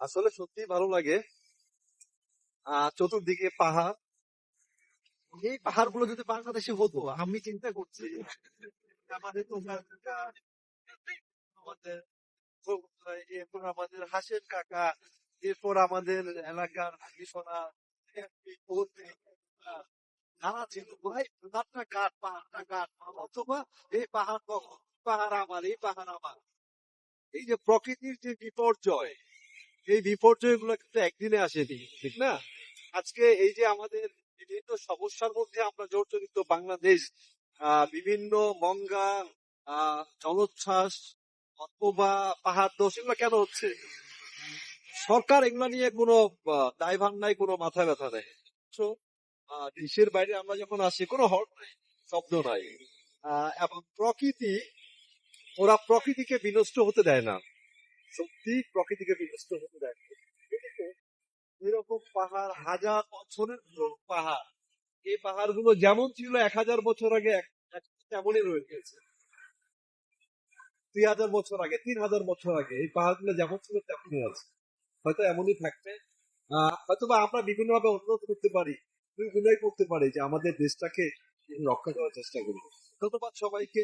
আসলে সত্যি ভালো লাগে। চতুর্দিকে পাহাড়। এই পাহাড়গুলো যদি বাংলাদেশে হতো, আমি চিন্তা করছি আমাদের তো আমাদের এরপর আমাদের হাসেন কাকা, এরপর আমাদের এলাকার কৃষণা, যারা ছিল ভাই, পাহাড়টা কাঠ অথবা এই পাহাড় কখন, পাহাড় আমার, এই পাহাড় আমার। এই যে প্রকৃতির যে বিপর্যয়, এই বিপর্যয় গুলো কিন্তু একদিনে আসেনি, ঠিক না? আজকে এই যে আমাদের বিভিন্ন সমস্যার মধ্যে আমরা জর্জরিত বাংলাদেশ, বিভিন্ন মঙ্গা, জলোচ্ছ্বাস অথবা পাহাড় ধস, এগুলো কেন হচ্ছে? সরকার এগুলো নিয়ে কোনো দায়ভার নাই, কোনো মাথা ব্যথা নেই। তো, দেশের বাইরে আমরা যখন আসি, কোনো হর্ন নাই, শব্দ নাই। এবং প্রকৃতি, ওরা প্রকৃতিকে বিনষ্ট হতে দেয় না। সত্যি প্রকৃতিকে বিনষ্ট হতে দেয় না। এরকম পাহাড়, হাজার বছরের পুরনো পাহাড়, এই পাহাড়গুলো যেমন ছিল 1000 বছর আগে, তেমনই রয়ে গেছে। 2000 বছর আগে, 3000 বছর আগে এই পাহাড়গুলো যেমন ছিল তেমনই আছে। হয়তো এমনই থাকবে। হয়তো বা আমরা বিভিন্ন ভাবে উন্নত করতে পারি, বিভিন্নই করতে পারি যে আমাদের দেশটাকে রক্ষা করার চেষ্টা করি। ধন্যবাদ সবাইকে।